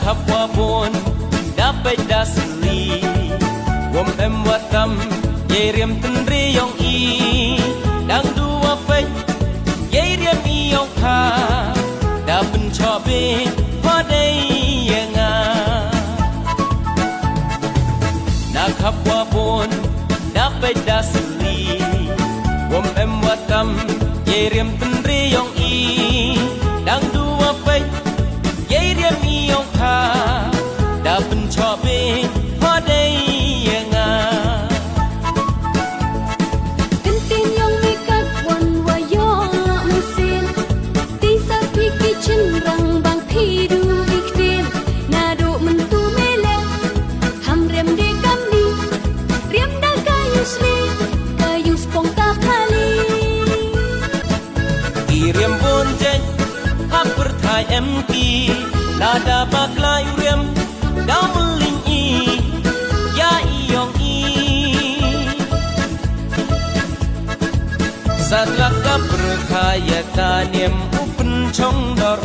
kapwa pun dapat dasli wom em watam yerim tendri yong i dang dua pej yerim i yong kha da pen chobe padai yenga na kapwa pun dapat dasli wom em watam yerim tendri yong i dang dua pej yerim i yong kha da pen chobe padai yenga Kentin yang mikat wan wayo musin Tisa piki cenderang bang tidu iktin Nadu mentu mele Ham rem de kamli Rem da kayu sri Kayu spong kapali Irem bonjeng Haper thai MP Nada baklai rem Dameling i Ya iyong i Satlaka berkaya taniem Upen chong dor